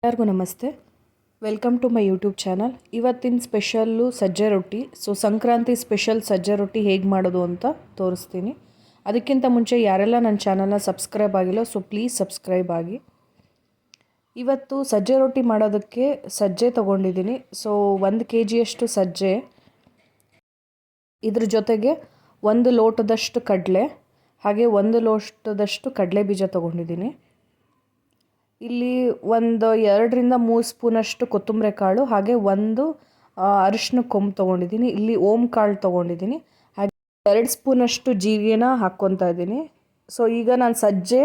ಎಲ್ಲರಿಗೂ ನಮಸ್ತೆ. Welcome to my YouTube channel. ಇವತ್ತಿನ ಸ್ಪೆಷಲ್ಲು ಸಜ್ಜೆ ರೊಟ್ಟಿ. ಸಂಕ್ರಾಂತಿ ಸ್ಪೆಷಲ್ ಸಜ್ಜೆ ರೊಟ್ಟಿ ಹೇಗೆ ಮಾಡೋದು ಅಂತ ತೋರಿಸ್ತೀನಿ. ಅದಕ್ಕಿಂತ ಮುಂಚೆ ಯಾರೆಲ್ಲ ನನ್ನ ಚಾನಲ್ನ ಸಬ್ಸ್ಕ್ರೈಬ್ ಆಗಿಲ್ಲ ಪ್ಲೀಸ್ ಸಬ್ಸ್ಕ್ರೈಬ್ ಆಗಿ. ಇವತ್ತು ಸಜ್ಜೆ ರೊಟ್ಟಿ ಮಾಡೋದಕ್ಕೆ ಸಜ್ಜೆ ತೊಗೊಂಡಿದ್ದೀನಿ. 1 kg ಸಜ್ಜೆ, ಇದ್ರ ಜೊತೆಗೆ 1 ಲೋಟದಷ್ಟು ಕಡಲೆ, ಹಾಗೆ 1 ಲೋಟದಷ್ಟು ಕಡಲೆ ಬೀಜ ತೊಗೊಂಡಿದ್ದೀನಿ. ಇಲ್ಲಿ 2-3 ಸ್ಪೂನಷ್ಟು ಕೊತ್ತಂಬರಿ ಕಾಳು, ಹಾಗೆ 1 ಅರಿಶಿನ ಕೊಂಬು ತೊಗೊಂಡಿದ್ದೀನಿ. ಇಲ್ಲಿ ಓಮ್ ಕಾಳು ತೊಗೊಂಡಿದ್ದೀನಿ, ಹಾಗೆ 2 ಸ್ಪೂನಷ್ಟು ಜೀರಿಗೆನ ಹಾಕ್ಕೊತಾ ಇದ್ದೀನಿ. ಈಗ ನಾನು ಸಜ್ಜೆ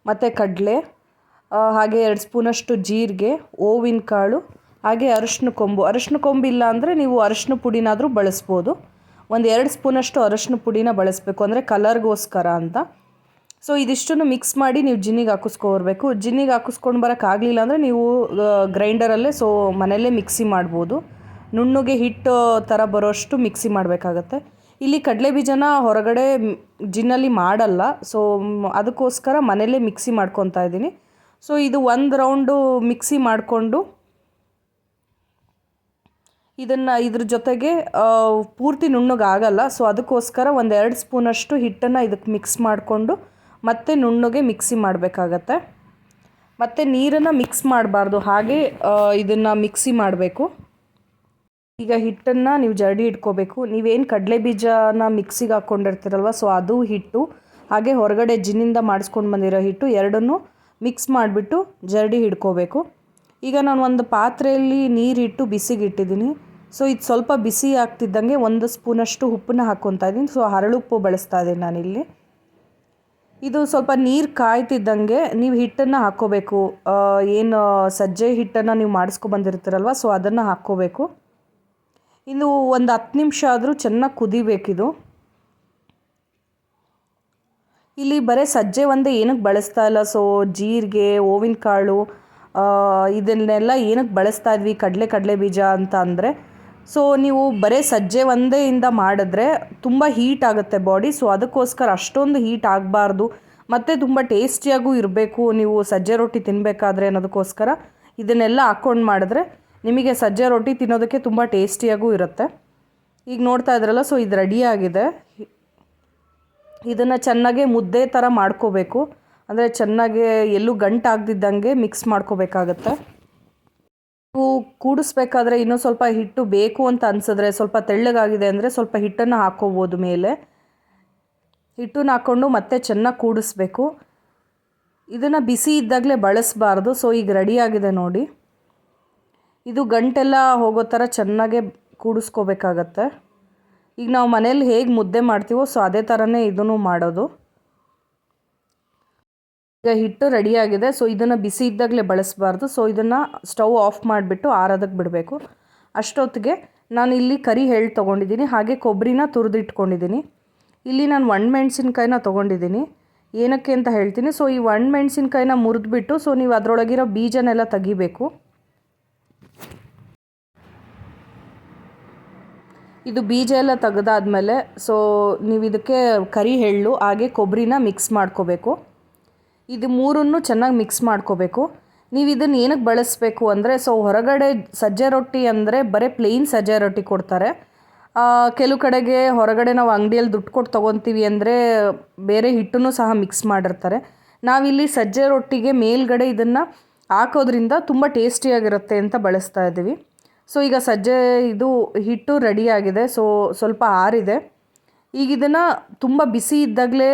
ಮತ್ತು ಕಡಲೆ, ಹಾಗೆ 2 ಸ್ಪೂನಷ್ಟು ಜೀರಿಗೆ, ಓವಿನ ಕಾಳು, ಹಾಗೆ ಅರಿಶಿನ ಕೊಂಬು ಇಲ್ಲ ಅಂದರೆ ನೀವು ಅರಿಶಿನ ಪುಡಿನಾದರೂ ಬಳಸ್ಬೋದು. 2 ಸ್ಪೂನಷ್ಟು ಅರಿಶಿನ ಪುಡಿನ ಬಳಸಬೇಕು, ಅಂದರೆ ಕಲರ್ಗೋಸ್ಕರ ಅಂತ. ಇದಿಷ್ಟನ್ನು ಮಿಕ್ಸ್ ಮಾಡಿ ನೀವು ಜಿನ್ನಿಗೆ ಹಾಕಿಸ್ಕೊಬರ್ಬೇಕು. ಜಿನ್ನಿಗೆ ಹಾಕಿಸ್ಕೊಂಡು ಬರೋಕ್ಕಾಗಲಿಲ್ಲ ಅಂದರೆ ನೀವು ಗ್ರೈಂಡರಲ್ಲೇ ಮನೆಯಲ್ಲೇ ಮಿಕ್ಸಿ ಮಾಡ್ಬೋದು. ನುಣ್ಣಗೆ ಹಿಟ್ಟು ಥರ ಬರೋಷ್ಟು ಮಿಕ್ಸಿ ಮಾಡಬೇಕಾಗತ್ತೆ. ಇಲ್ಲಿ ಕಡಲೆ ಬೀಜನ ಹೊರಗಡೆ ಜಿನ್ನಲ್ಲಿ ಮಾಡಲ್ಲ, ಅದಕ್ಕೋಸ್ಕರ ಮನೆಯಲ್ಲೇ ಮಿಕ್ಸಿ ಮಾಡ್ಕೊತಾ ಇದ್ದೀನಿ. ಇದು 1 ರೌಂಡು ಮಿಕ್ಸಿ ಮಾಡಿಕೊಂಡು ಇದ್ರ ಜೊತೆಗೆ ಪೂರ್ತಿ ನುಣ್ಣಗಾಗಲ್ಲ, ಅದಕ್ಕೋಸ್ಕರ 2 ಸ್ಪೂನಷ್ಟು ಹಿಟ್ಟನ್ನು ಇದಕ್ಕೆ ಮಿಕ್ಸ್ ಮಾಡಿಕೊಂಡು ಮತ್ತೆ ನುಣ್ಣಗೆ ಮಿಕ್ಸಿ ಮಾಡಬೇಕಾಗತ್ತೆ. ಮತ್ತು ನೀರನ್ನು ಮಿಕ್ಸ್ ಮಾಡಬಾರ್ದು, ಹಾಗೆ ಇದನ್ನು ಮಿಕ್ಸಿ ಮಾಡಬೇಕು. ಈಗ ಹಿಟ್ಟನ್ನು ನೀವು ಜರಡಿ ಇಟ್ಕೋಬೇಕು. ನೀವೇನು ಕಡಲೆ ಬೀಜನ ಮಿಕ್ಸಿಗೆ ಹಾಕ್ಕೊಂಡಿರ್ತೀರಲ್ವ, ಅದು ಹಿಟ್ಟು, ಹಾಗೆ ಹೊರಗಡೆ ಜಿನ್ನಿಂದ ಮಾಡಿಸ್ಕೊಂಡು ಬಂದಿರೋ ಹಿಟ್ಟು ಎರಡನ್ನೂ ಮಿಕ್ಸ್ ಮಾಡಿಬಿಟ್ಟು ಜರಡಿ ಹಿಡ್ಕೋಬೇಕು. ಈಗ ನಾನು ಒಂದು ಪಾತ್ರೆಯಲ್ಲಿ ನೀರಿಟ್ಟು ಬಿಸಿಗೆ ಇಟ್ಟಿದ್ದೀನಿ. ಇದು ಸ್ವಲ್ಪ ಬಿಸಿ ಆಗ್ತಿದ್ದಂಗೆ 1 ಸ್ಪೂನಷ್ಟು ಉಪ್ಪನ್ನ ಹಾಕ್ಕೊತಾ ಇದ್ದೀನಿ. ಹರಳುಪ್ಪು ಬಳಸ್ತಾ ಇದ್ದೀನಿ ನಾನಿಲ್ಲಿ. ಇದು ಸ್ವಲ್ಪ ನೀರು ಕಾಯ್ತಿದ್ದಂಗೆ ನೀವು ಹಿಟ್ಟನ್ನು ಹಾಕ್ಕೋಬೇಕು. ಏನು ಸಜ್ಜೆ ಹಿಟ್ಟನ್ನು ನೀವು ಮಾಡಿಸ್ಕೊಬಂದಿರ್ತೀರಲ್ವ, ಅದನ್ನು ಹಾಕ್ಕೋಬೇಕು. ಇದು ಒಂದು 10 ನಿಮಿಷ ಆದರೂ ಚೆನ್ನಾಗಿ ಕುದಿಬೇಕಿದು. ಇಲ್ಲಿ ಬರೀ ಸಜ್ಜೆ ಒಂದೇ ಏನಕ್ಕೆ ಬಳಸ್ತಾ ಇಲ್ಲ, ಜೀರಿಗೆ, ಓವಿನ ಕಾಳು ಇದನ್ನೆಲ್ಲ ಏನಕ್ಕೆ ಬಳಸ್ತಾ ಇದ್ವಿ ಕಡಲೆ ಬೀಜ ಅಂತ ಅಂದರೆ, ನೀವು ಬರೀ ಸಜ್ಜೆ ಒಂದೇಯಿಂದ ಮಾಡಿದ್ರೆ ತುಂಬ ಹೀಟ್ ಆಗುತ್ತೆ ಬಾಡಿ. ಅದಕ್ಕೋಸ್ಕರ ಅಷ್ಟೊಂದು ಹೀಟ್ ಆಗಬಾರ್ದು, ಮತ್ತು ತುಂಬ ಟೇಸ್ಟಿಯಾಗೂ ಇರಬೇಕು ನೀವು ಸಜ್ಜೆ ರೊಟ್ಟಿ ತಿನ್ನಬೇಕಾದ್ರೆ ಅನ್ನೋದಕ್ಕೋಸ್ಕರ ಇದನ್ನೆಲ್ಲ ಹಾಕ್ಕೊಂಡು ಮಾಡಿದ್ರೆ ನಿಮಗೆ ಸಜ್ಜೆ ರೊಟ್ಟಿ ತಿನ್ನೋದಕ್ಕೆ ತುಂಬ ಟೇಸ್ಟಿಯಾಗೂ ಇರುತ್ತೆ. ಈಗ ನೋಡ್ತಾ ಇದ್ರಲ್ಲ, ಇದು ರೆಡಿಯಾಗಿದೆ. ಇದನ್ನು ಚೆನ್ನಾಗೆ ಮುದ್ದೆ ಥರ ಮಾಡ್ಕೋಬೇಕು, ಅಂದರೆ ಚೆನ್ನಾಗೆ ಎಲ್ಲೂ ಗಂಟಾಗದಿದ್ದಂಗೆ ಮಿಕ್ಸ್ ಮಾಡ್ಕೋಬೇಕಾಗತ್ತೆ. ನೀವು ಕೂಡಿಸ್ಬೇಕಾದ್ರೆ ಇನ್ನೂ ಸ್ವಲ್ಪ ಹಿಟ್ಟು ಬೇಕು ಅಂತ ಅನಿಸಿದ್ರೆ, ಸ್ವಲ್ಪ ತೆಳ್ಳಗಾಗಿದೆ ಅಂದರೆ ಸ್ವಲ್ಪ ಹಿಟ್ಟನ್ನು ಹಾಕ್ಕೋಬೋದು ಮೇಲೆ. ಹಿಟ್ಟನ್ನು ಹಾಕ್ಕೊಂಡು ಮತ್ತೆ ಚೆನ್ನಾಗಿ ಕೂಡಿಸ್ಬೇಕು. ಇದನ್ನು ಬಿಸಿ ಇದ್ದಾಗಲೇ ಬಳಸಬಾರ್ದು. ಈಗ ರೆಡಿಯಾಗಿದೆ ನೋಡಿ. ಇದು ಗಂಟೆಲ್ಲ ಹೋಗೋ ಥರ ಚೆನ್ನಾಗೆ ಕೂಡಿಸ್ಕೋಬೇಕಾಗತ್ತೆ. ಈಗ ನಾವು ಮನೇಲಿ ಹೇಗೆ ಮುದ್ದೆ ಮಾಡ್ತೀವೋ ಅದೇ ಥರನೇ ಇದನ್ನು ಮಾಡೋದು. ಈಗ ಹಿಟ್ಟು ರೆಡಿಯಾಗಿದೆ. ಇದನ್ನು ಬಿಸಿ ಇದ್ದಾಗಲೇ ಬಳಸಬಾರ್ದು. ಇದನ್ನು ಸ್ಟವ್ ಆಫ್ ಮಾಡಿಬಿಟ್ಟು ಆರೋದಕ್ಕೆ ಬಿಡಬೇಕು. ಅಷ್ಟೊತ್ತಿಗೆ ನಾನು ಇಲ್ಲಿ ಕರಿ ಎಳ್ಳು ತೊಗೊಂಡಿದ್ದೀನಿ, ಹಾಗೆ ಕೊಬ್ಬರಿನ ತುರಿದಿಟ್ಕೊಂಡಿದ್ದೀನಿ. ಇಲ್ಲಿ ನಾನು ಒಣಮೆಣ್ಸಿನ್ಕಾಯಿನ ತೊಗೊಂಡಿದ್ದೀನಿ. ಏನಕ್ಕೆ ಅಂತ ಹೇಳ್ತೀನಿ. ಈ ಒಣಮೆಣ್ಸಿನ್ಕಾಯಿನ ಮುರಿದ್ಬಿಟ್ಟು ನೀವು ಅದರೊಳಗಿರೋ ಬೀಜನೆಲ್ಲ ತೆಗಿಬೇಕು. ಇದು ಬೀಜ ಎಲ್ಲ ತೆಗೆದಾದ್ಮೇಲೆ ನೀವು ಇದಕ್ಕೆ ಕರಿ ಎಳ್ಳು ಹಾಗೆ ಕೊಬ್ಬರಿನ ಮಿಕ್ಸ್ ಮಾಡ್ಕೋಬೇಕು. ಇದು ಮೂರನ್ನು ಚೆನ್ನಾಗಿ ಮಿಕ್ಸ್ ಮಾಡ್ಕೋಬೇಕು. ನೀವು ಇದನ್ನು ಏನಕ್ಕೆ ಬಳಸಬೇಕು ಅಂದರೆ, ಹೊರಗಡೆ ಸಜ್ಜೆ ರೊಟ್ಟಿ ಅಂದರೆ ಬರೀ ಪ್ಲೇನ್ ಸಜ್ಜೆ ರೊಟ್ಟಿ ಕೊಡ್ತಾರೆ. ಕೆಲವು ಕಡೆಗೆ ಹೊರಗಡೆ ನಾವು ಅಂಗಡಿಯಲ್ಲಿ ದುಡ್ಡು ಕೊಟ್ಟು ತೊಗೊತೀವಿ ಅಂದರೆ ಬೇರೆ ಹಿಟ್ಟನ್ನು ಸಹ ಮಿಕ್ಸ್ ಮಾಡಿರ್ತಾರೆ. ನಾವಿಲ್ಲಿ ಸಜ್ಜೆ ರೊಟ್ಟಿಗೆ ಮೇಲ್ಗಡೆ ಇದನ್ನು ಹಾಕೋದ್ರಿಂದ ತುಂಬ ಟೇಸ್ಟಿಯಾಗಿರುತ್ತೆ ಅಂತ ಬಳಸ್ತಾ ಇದ್ದೀವಿ. ಈಗ ಸಜ್ಜೆ ಇದು ಹಿಟ್ಟು ರೆಡಿಯಾಗಿದೆ. ಸ್ವಲ್ಪ ಆರಿದೆ. ಈಗ ಇದನ್ನು ತುಂಬ ಬಿಸಿ ಇದ್ದಾಗಲೇ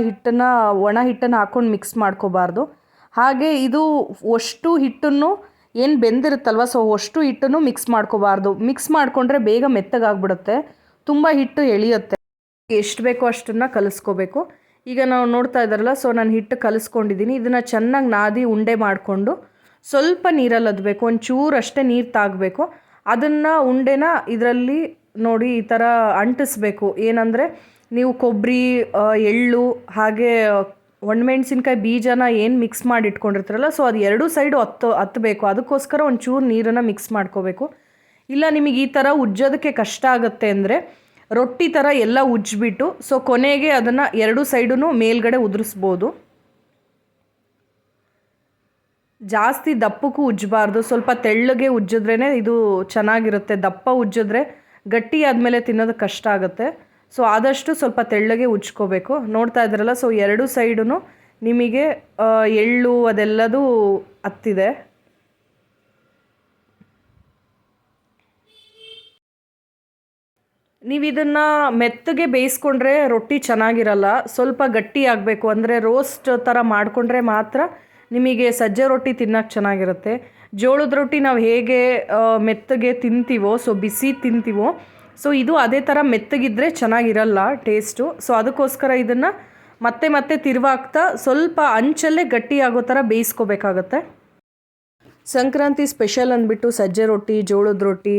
ಹಿಟ್ಟನ್ನು ಒಣ ಹಿಟ್ಟನ್ನು ಹಾಕ್ಕೊಂಡು ಮಿಕ್ಸ್ ಮಾಡ್ಕೋಬಾರ್ದು. ಹಾಗೆ ಇದು ಅಷ್ಟು ಹಿಟ್ಟನ್ನು ಏನು ಬೆಂದಿರುತ್ತಲ್ವ, ಅಷ್ಟು ಹಿಟ್ಟನ್ನು ಮಿಕ್ಸ್ ಮಾಡ್ಕೋಬಾರ್ದು. ಮಿಕ್ಸ್ ಮಾಡಿಕೊಂಡ್ರೆ ಬೇಗ ಮೆತ್ತಗಾಗ್ಬಿಡುತ್ತೆ, ತುಂಬ ಹಿಟ್ಟು ಎಳೆಯುತ್ತೆ. ಎಷ್ಟು ಬೇಕೋ ಅಷ್ಟನ್ನು ಕಲಿಸ್ಕೋಬೇಕು. ಈಗ ನಾವು ನೋಡ್ತಾ ಇದ್ದಾರಲ್ಲ, ನಾನು ಹಿಟ್ಟು ಕಲಿಸ್ಕೊಂಡಿದ್ದೀನಿ. ಇದನ್ನು ಚೆನ್ನಾಗಿ ನಾದಿ ಉಂಡೆ ಮಾಡಿಕೊಂಡು ಸ್ವಲ್ಪ ನೀರಲ್ಲಿ ಅದ್ಬೇಕು, ಒಂಚೂರು ಅಷ್ಟೇ ನೀರು ತಾಗಬೇಕು. ಅದನ್ನು ಉಂಡೆನ ಇದರಲ್ಲಿ ನೋಡಿ ಈ ಥರ ಅಂಟಿಸ್ಬೇಕು. ಏನಂದರೆ ನೀವು ಕೊಬ್ಬರಿ, ಎಳ್ಳು ಹಾಗೆ ಒಣಮೆಣ್ಸಿನ್ಕಾಯಿ ಬೀಜನ ಏನು ಮಿಕ್ಸ್ ಮಾಡಿ ಇಟ್ಕೊಂಡಿರ್ತೀರಲ್ಲ, ಅದು ಎರಡೂ ಸೈಡು ಹತ್ತಬೇಕು. ಅದಕ್ಕೋಸ್ಕರ ಒಂಚೂರು ನೀರನ್ನು ಮಿಕ್ಸ್ ಮಾಡ್ಕೋಬೇಕು. ಇಲ್ಲ ನಿಮಗೆ ಈ ಥರ ಉಜ್ಜೋದಕ್ಕೆ ಕಷ್ಟ ಆಗುತ್ತೆ ಅಂದರೆ ರೊಟ್ಟಿ ಥರ ಎಲ್ಲ ಉಜ್ಜಿಬಿಟ್ಟು ಕೊನೆಗೆ ಅದನ್ನು ಎರಡೂ ಸೈಡೂ ಮೇಲ್ಗಡೆ ಉದುರಿಸ್ಬೋದು. ಜಾಸ್ತಿ ದಪ್ಪಕ್ಕೂ ಉಜ್ಜಬಾರ್ದು, ಸ್ವಲ್ಪ ತೆಳ್ಳಗೆ ಉಜ್ಜಿದ್ರೇ ಇದು ಚೆನ್ನಾಗಿರುತ್ತೆ. ದಪ್ಪ ಉಜ್ಜಿದ್ರೆ ಗಟ್ಟಿ ಆದಮೇಲೆ ತಿನ್ನೋದು ಕಷ್ಟ ಆಗುತ್ತೆ. ಸೊ ಆದಷ್ಟು ಸ್ವಲ್ಪ ತೆಳ್ಳಗೆ ಉಜ್ಕೋಬೇಕು. ನೋಡ್ತಾ ಇದ್ರಲ್ಲ, ಸೊ ಎರಡು ಸೈಡೂ ನಿಮಗೆ ಎಳ್ಳು ಅದೆಲ್ಲದೂ ಹತ್ತಿದೆ. ನೀವು ಇದನ್ನು ಮೆತ್ತಗೆ ಬೇಯಿಸ್ಕೊಂಡ್ರೆ ರೊಟ್ಟಿ ಚೆನ್ನಾಗಿರಲ್ಲ. ಸ್ವಲ್ಪ ಗಟ್ಟಿ ಆಗಬೇಕು, ಅಂದರೆ ರೋಸ್ಟ್ ಥರ ಮಾಡಿಕೊಂಡ್ರೆ ಮಾತ್ರ ನಿಮಗೆ ಸಜ್ಜೆ ರೊಟ್ಟಿ ತಿನ್ನೋಕ್ಕೆ ಚೆನ್ನಾಗಿರುತ್ತೆ. ಜೋಳದ ರೊಟ್ಟಿ ನಾವು ಹೇಗೆ ಮೆತ್ತಗೆ ತಿಂತೀವೋ, ಸೊ ಬಿಸಿ ತಿಂತೀವೋ, ಸೊ ಇದು ಅದೇ ಥರ ಮೆತ್ತಗಿದ್ರೆ ಚೆನ್ನಾಗಿರಲ್ಲ ಟೇಸ್ಟು. ಸೊ ಅದಕ್ಕೋಸ್ಕರ ಇದನ್ನು ಮತ್ತೆ ಮತ್ತೆ ತಿರುವಾಗ್ತಾ ಸ್ವಲ್ಪ ಅಂಚಲ್ಲೇ ಗಟ್ಟಿ ಆಗೋ ಥರ ಬೇಯಿಸ್ಕೋಬೇಕಾಗತ್ತೆ. ಸಂಕ್ರಾಂತಿ ಸ್ಪೆಷಲ್ ಅಂದ್ಬಿಟ್ಟು ಸಜ್ಜೆ ರೊಟ್ಟಿ, ಜೋಳದ ರೊಟ್ಟಿ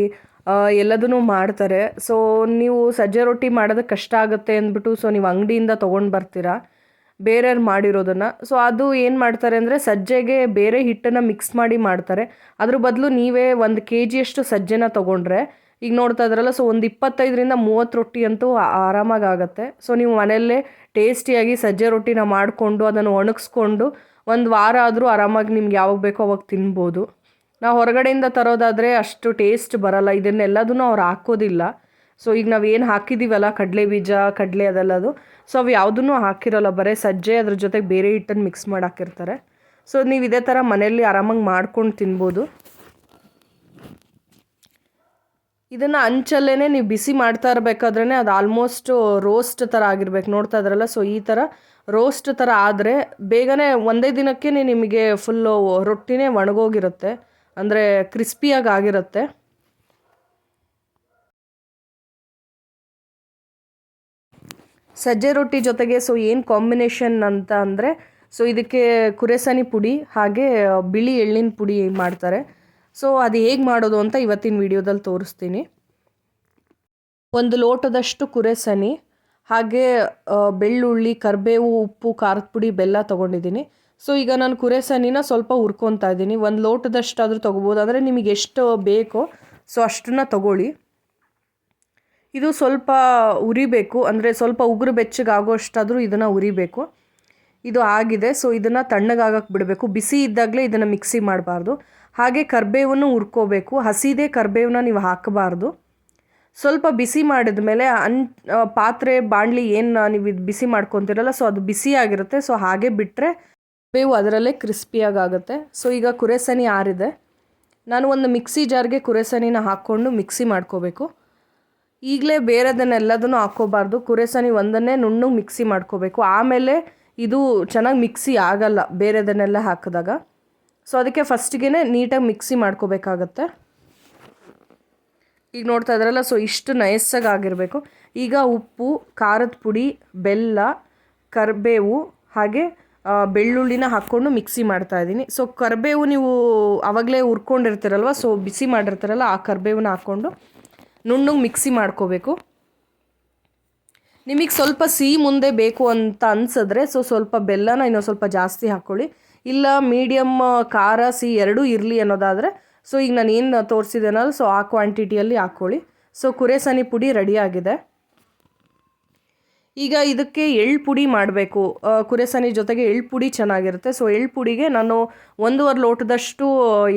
ಎಲ್ಲದೂ ಮಾಡ್ತಾರೆ. ಸೊ ನೀವು ಸಜ್ಜೆ ರೊಟ್ಟಿ ಮಾಡೋದಕ್ಕೆ ಕಷ್ಟ ಆಗುತ್ತೆ ಅಂದ್ಬಿಟ್ಟು ಸೊ ನೀವು ಅಂಗಡಿಯಿಂದ ತೊಗೊಂಡು ಬರ್ತೀರಾ ಬೇರೆಯವ್ರು ಮಾಡಿರೋದನ್ನು. ಸೊ ಅದು ಏನು ಮಾಡ್ತಾರೆ ಅಂದರೆ ಸಜ್ಜೆಗೆ ಬೇರೆ ಹಿಟ್ಟನ್ನು ಮಿಕ್ಸ್ ಮಾಡಿ ಮಾಡ್ತಾರೆ. ಅದ್ರ ಬದಲು ನೀವೇ 1 kg ಸಜ್ಜೆನ ತೊಗೊಂಡ್ರೆ, ಈಗ ನೋಡ್ತಾ ಇದ್ರಲ್ಲ, ಸೊ ಒಂದು 25-30 ರೊಟ್ಟಿ ಅಂತೂ ಆರಾಮಾಗಿ ಆಗುತ್ತೆ. ಸೊ ನೀವು ಮನೆಯಲ್ಲೇ ಟೇಸ್ಟಿಯಾಗಿ ಸಜ್ಜೆ ರೊಟ್ಟಿನ ಮಾಡಿಕೊಂಡು ಅದನ್ನು ಒಣಗಿಸ್ಕೊಂಡು 1 ವಾರ ಆದರೂ ಆರಾಮಾಗಿ ನಿಮ್ಗೆ ಯಾವಾಗ ಬೇಕೋ ಅವಾಗ ತಿನ್ಬೋದು. ನಾವು ಹೊರಗಡೆಯಿಂದ ತರೋದಾದರೆ ಅಷ್ಟು ಟೇಸ್ಟ್ ಬರಲ್ಲ, ಇದನ್ನೆಲ್ಲದೂ ಅವ್ರು ಹಾಕೋದಿಲ್ಲ. ಸೊ ಈಗ ನಾವೇನು ಹಾಕಿದ್ದೀವಲ್ಲ, ಕಡಲೆ ಬೀಜ, ಕಡಲೆ ಅದೆಲ್ಲದು, ಸೊ ಅವು ಯಾವುದೂ ಹಾಕಿರೋಲ್ಲ, ಬರೀ ಸಜ್ಜೆ ಅದ್ರ ಜೊತೆಗೆ ಬೇರೆ ಹಿಟ್ಟನ್ನು ಮಿಕ್ಸ್ ಮಾಡಿ ಹಾಕಿರ್ತಾರೆ. ಸೊ ನೀವು ಇದೇ ಥರ ಮನೆಯಲ್ಲಿ ಆರಾಮಾಗಿ ಮಾಡ್ಕೊಂಡು ತಿನ್ಬೋದು. ಇದನ್ನು ಅಂಚಲ್ಲೇ ನೀವು ಬಿಸಿ ಮಾಡ್ತಾ ಇರಬೇಕಾದ್ರೇ ಅದು ಆಲ್ಮೋಸ್ಟ್ ರೋಸ್ಟ್ ಥರ ಆಗಿರ್ಬೇಕು. ನೋಡ್ತಾ ಇದ್ರಲ್ಲ, ಸೊ ಈ ಥರ ರೋಸ್ಟ್ ಥರ ಆದರೆ ಬೇಗನೆ ಒಂದೇ ದಿನಕ್ಕೆ ನಿಮಗೆ ಫುಲ್ಲು ರೊಟ್ಟಿನೇ ಒಣಗೋಗಿರುತ್ತೆ, ಅಂದರೆ ಕ್ರಿಸ್ಪಿಯಾಗಿ ಆಗಿರುತ್ತೆ. ಸಜ್ಜೆ ರೊಟ್ಟಿ ಜೊತೆಗೆ ಸೊ ಏನು ಕಾಂಬಿನೇಷನ್ ಅಂತ ಅಂದರೆ, ಸೊ ಇದಕ್ಕೆ ಕುರೆಸನಿ ಪುಡಿ ಹಾಗೆ ಬಿಳಿ ಎಳ್ಳಿನ ಪುಡಿ ಮಾಡ್ತಾರೆ. ಸೊ ಅದು ಹೇಗೆ ಮಾಡೋದು ಅಂತ ಇವತ್ತಿನ ವಿಡಿಯೋದಲ್ಲಿ ತೋರಿಸ್ತೀನಿ. 1 ಲೋಟದಷ್ಟು ಕುರೆಸನಿ, ಹಾಗೆ ಬೆಳ್ಳುಳ್ಳಿ, ಕರಿಬೇವು, ಉಪ್ಪು, ಖಾರದ ಪುಡಿ, ಬೆಲ್ಲ ತೊಗೊಂಡಿದ್ದೀನಿ. ಸೊ ಈಗ ನಾನು ಕುರೆಸನಿನ ಸ್ವಲ್ಪ ಹುರ್ಕೊತಾ ಇದ್ದೀನಿ. 1 ಲೋಟದಷ್ಟಾದರೂ ತೊಗೋಬೋದು, ಅಂದರೆ ನಿಮಗೆ ಎಷ್ಟು ಬೇಕೋ ಸೊ ಅಷ್ಟನ್ನು ತೊಗೊಳ್ಳಿ. ಇದು ಸ್ವಲ್ಪ ಉರಿಬೇಕು, ಅಂದರೆ ಸ್ವಲ್ಪ ಉಗುರು ಬೆಚ್ಚಗಾಗೋಷ್ಟಾದರೂ ಇದನ್ನು ಉರಿಬೇಕು. ಇದು ಆಗಿದೆ. ಸೊ ಇದನ್ನು ತಣ್ಣಗಾಗಕ್ಕೆ ಬಿಡಬೇಕು. ಬಿಸಿ ಇದ್ದಾಗಲೇ ಇದನ್ನು ಮಿಕ್ಸಿ ಮಾಡಬಾರ್ದು. ಹಾಗೆ ಕರಿಬೇವನ್ನು ಹುರ್ಕೋಬೇಕು. ಹಸಿದೇ ಕರಿಬೇವನ್ನ ನೀವು ಹಾಕಬಾರ್ದು. ಸ್ವಲ್ಪ ಬಿಸಿ ಮಾಡಿದ ಮೇಲೆ ಪಾತ್ರೆ, ಬಾಣಲಿ ಏನು ನೀವು ಇದು ಬಿಸಿ ಮಾಡ್ಕೊತಿರಲ್ಲ, ಸೊ ಅದು ಬಿಸಿ ಆಗಿರುತ್ತೆ. ಸೊ ಹಾಗೆ ಬಿಟ್ಟರೆ ಬೇವು ಅದರಲ್ಲೇ ಕ್ರಿಸ್ಪಿಯಾಗಿ ಆಗುತ್ತೆ. ಸೊ ಈಗ ಕುರೆಸನಿ ಆರಿದೆ. ನಾನು ಒಂದು ಮಿಕ್ಸಿ ಜಾರ್ಗೆ ಕುರೆಸನಿನ ಹಾಕ್ಕೊಂಡು ಮಿಕ್ಸಿ ಮಾಡ್ಕೋಬೇಕು. ಈಗಲೇ ಬೇರೆದನ್ನೆಲ್ಲದನ್ನು ಹಾಕ್ಕೋಬಾರ್ದು, ಕುರೆಸನಿ ಒಂದನ್ನೇ ನುಣ್ಣಗೆ ಮಿಕ್ಸಿ ಮಾಡ್ಕೋಬೇಕು. ಆಮೇಲೆ ಇದು ಚೆನ್ನಾಗಿ ಮಿಕ್ಸಿ ಆಗಲ್ಲ ಬೇರೆದನ್ನೆಲ್ಲ ಹಾಕಿದಾಗ. ಸೊ ಅದಕ್ಕೆ ಫಸ್ಟಿಗೆ ನೀಟಾಗಿ ಮಿಕ್ಸಿ ಮಾಡ್ಕೋಬೇಕಾಗತ್ತೆ. ಈಗ ನೋಡ್ತಾ ಇದ್ರಲ್ಲ, ಸೊ ಇಷ್ಟು ನೈಸಾಗಿ ಆಗಿರಬೇಕು. ಈಗ ಉಪ್ಪು, ಖಾರದ ಪುಡಿ, ಬೆಲ್ಲ, ಕರಿಬೇವು ಹಾಗೆ ಬೆಳ್ಳುಳ್ಳಿನ ಹಾಕ್ಕೊಂಡು ಮಿಕ್ಸಿ ಮಾಡ್ತಾಯಿದ್ದೀನಿ. ಸೊ ಕರಿಬೇವು ನೀವು ಆವಾಗಲೇ ಹುರ್ಕೊಂಡಿರ್ತೀರಲ್ವ, ಸೊ ಬಿಸಿ ಮಾಡಿರ್ತೀರಲ್ಲ, ಆ ಕರಿಬೇವನ್ನ ಹಾಕ್ಕೊಂಡು ನುಣ್ಣಗೆ ಮಿಕ್ಸಿ ಮಾಡ್ಕೋಬೇಕು. ನಿಮಗೆ ಸ್ವಲ್ಪ ಸಿಹಿ ಮುಂದೆ ಬೇಕು ಅಂತ ಅನಿಸಿದ್ರೆ ಸೊ ಸ್ವಲ್ಪ ಬೆಲ್ಲನ ಇನ್ನೊಂದು ಸ್ವಲ್ಪ ಜಾಸ್ತಿ ಹಾಕ್ಕೊಳ್ಳಿ. ಇಲ್ಲ ಮೀಡಿಯಮ್ ಖಾರ ಸಿಹಿ ಎರಡೂ ಇರಲಿ ಅನ್ನೋದಾದರೆ ಸೊ ಈಗ ನಾನು ಏನು ತೋರಿಸಿದ್ದೇನಲ್ಲ, ಸೊ ಆ ಕ್ವಾಂಟಿಟಿಯಲ್ಲಿ ಹಾಕ್ಕೊಳ್ಳಿ. ಸೊ ಕುರೆಸನಿ ಪುಡಿ ರೆಡಿಯಾಗಿದೆ. ಈಗ ಇದಕ್ಕೆ ಎಳ್ಳು ಪುಡಿ ಮಾಡಬೇಕು. ಕುರೆಸನಿ ಜೊತೆಗೆ ಎಳ್ಳು ಪುಡಿ ಚೆನ್ನಾಗಿರುತ್ತೆ. ಸೊ ಎಳ್ಳು ಪುಡಿಗೆ ನಾನು 1.5 ಲೋಟದಷ್ಟು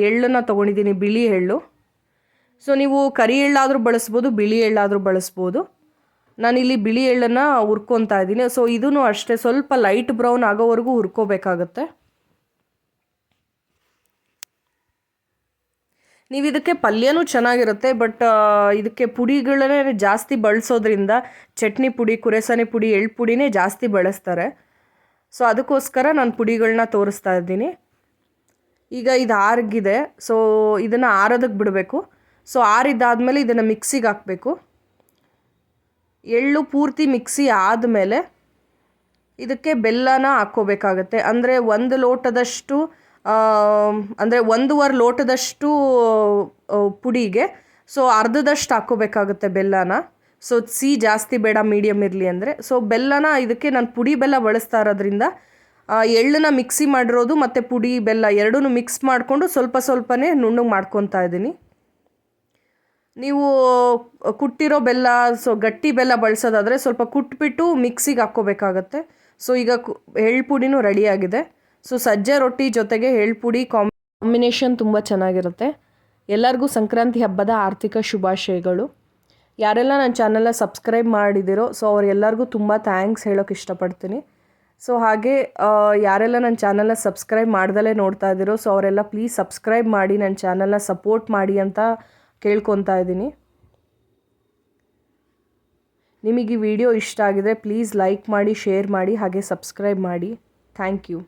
ಎಳ್ಳನ್ನು ತೊಗೊಂಡಿದ್ದೀನಿ, ಬಿಳಿ ಎಳ್ಳು. ಸೊ ನೀವು ಕರಿ ಎಳ್ಳಾದರೂ ಬಳಸ್ಬೋದು, ಬಿಳಿ ಎಳ್ಳಾದರೂ ಬಳಸ್ಬೋದು. ನಾನಿಲ್ಲಿ ಬಿಳಿ ಎಳ್ಳನ್ನು ಹುರ್ಕೊತಾ ಇದ್ದೀನಿ. ಸೊ ಇದೂ ಅಷ್ಟೇ, ಸ್ವಲ್ಪ ಲೈಟ್ ಬ್ರೌನ್ ಆಗೋವರೆಗೂ ಹುರ್ಕೋಬೇಕಾಗತ್ತೆ. ನೀವು ಇದಕ್ಕೆ ಪಲ್ಯನೂ ಚೆನ್ನಾಗಿರುತ್ತೆ, ಬಟ್ ಇದಕ್ಕೆ ಪುಡಿಗಳನ್ನೇ ಜಾಸ್ತಿ ಬಳಸೋದ್ರಿಂದ ಚಟ್ನಿ ಪುಡಿ, ಕುರೆಸನಿ ಪುಡಿ, ಎಳ್ಳು ಪುಡಿನೇ ಜಾಸ್ತಿ ಬಳಸ್ತಾರೆ. ಸೊ ಅದಕ್ಕೋಸ್ಕರ ನಾನು ಪುಡಿಗಳನ್ನ ತೋರಿಸ್ತಾ ಇದ್ದೀನಿ. ಈಗ ಇದು ಆರಿಗಿದೆ. ಸೊ ಇದನ್ನು ಆರೋದಕ್ಕೆ ಬಿಡಬೇಕು. ಸೊ ಆರಿದ್ದಾದಮೇಲೆ ಇದನ್ನು ಮಿಕ್ಸಿಗೆ ಹಾಕಬೇಕು. ಎಳ್ಳು ಪೂರ್ತಿ ಮಿಕ್ಸಿ ಆದಮೇಲೆ ಇದಕ್ಕೆ ಬೆಲ್ಲನ ಹಾಕ್ಕೋಬೇಕಾಗತ್ತೆ. ಅಂದರೆ 1 ಲೋಟದಷ್ಟು, ಅಂದರೆ 1.5 ಲೋಟದಷ್ಟು ಪುಡಿಗೆ ಸೊ ಅರ್ಧದಷ್ಟು ಹಾಕ್ಕೋಬೇಕಾಗುತ್ತೆ ಬೆಲ್ಲನ. ಸೊ ಸಿಹಿ ಜಾಸ್ತಿ ಬೇಡ, ಮೀಡಿಯಮ್ ಇರಲಿ ಅಂದರೆ. ಸೊ ಬೆಲ್ಲನ ಇದಕ್ಕೆ ನಾನು ಪುಡಿ ಬೆಲ್ಲ ಬಳಸ್ತಾ ಇರೋದ್ರಿಂದ ಎಳ್ಳನ್ನ ಮಿಕ್ಸಿ ಮಾಡಿರೋದು ಮತ್ತು ಪುಡಿ ಬೆಲ್ಲ ಎರಡೂ ಮಿಕ್ಸ್ ಮಾಡಿಕೊಂಡು ಸ್ವಲ್ಪ ಸ್ವಲ್ಪನೇ ನುಣ್ಣಗೆ ಮಾಡ್ಕೊತಾ ಇದ್ದೀನಿ. ನೀವು ಕುಟ್ಟಿರೋ ಬೆಲ್ಲ, ಸೊ ಗಟ್ಟಿ ಬೆಲ್ಲ ಬಳಸೋದಾದರೆ ಸ್ವಲ್ಪ ಕುಟ್ಬಿಟ್ಟು ಮಿಕ್ಸಿಗೆ ಹಾಕ್ಕೋಬೇಕಾಗತ್ತೆ. ಸೊ ಈಗ ಎಳ್ಳು ಪುಡಿನೂ ರೆಡಿಯಾಗಿದೆ. ಸೊ ಸಜ್ಜೆ ರೊಟ್ಟಿ ಜೊತೆಗೆ ಎಳ್ಳು ಪುಡಿ ಕಾಂಬಿನೇಷನ್ ತುಂಬ ಚೆನ್ನಾಗಿರುತ್ತೆ. ಎಲ್ಲರಿಗೂ ಸಂಕ್ರಾಂತಿ ಹಬ್ಬದ ಆರ್ಥಿಕ ಶುಭಾಶಯಗಳು. ಯಾರೆಲ್ಲ ನನ್ನ ಚಾನಲ್ನ ಸಬ್ಸ್ಕ್ರೈಬ್ ಮಾಡಿದಿರೋ ಸೊ ಅವರೆಲ್ಲರಿಗೂ ತುಂಬ ಥ್ಯಾಂಕ್ಸ್ ಹೇಳೋಕ್ಕೆ ಇಷ್ಟಪಡ್ತೀನಿ. ಸೊ ಹಾಗೆ ಯಾರೆಲ್ಲ ನನ್ನ ಚಾನಲ್ನ ಸಬ್ಸ್ಕ್ರೈಬ್ ಮಾಡ್ದಲೇ ನೋಡ್ತಾ ಇದ್ದೀರೋ ಸೊ ಅವರೆಲ್ಲ ಪ್ಲೀಸ್ ಸಬ್ಸ್ಕ್ರೈಬ್ ಮಾಡಿ ನನ್ನ ಚಾನಲ್ನ ಸಪೋರ್ಟ್ ಮಾಡಿ ಅಂತ ಕೇಳ್ಕೊತಾ ಇದ್ದೀನಿ. ನಿಮಗೆ ಈ ವಿಡಿಯೋ ಇಷ್ಟ ಆಗಿದರೆ ಪ್ಲೀಸ್ ಲೈಕ್ ಮಾಡಿ, ಶೇರ್ ಮಾಡಿ, ಹಾಗೆ ಸಬ್ಸ್ಕ್ರೈಬ್ ಮಾಡಿ. Thank you.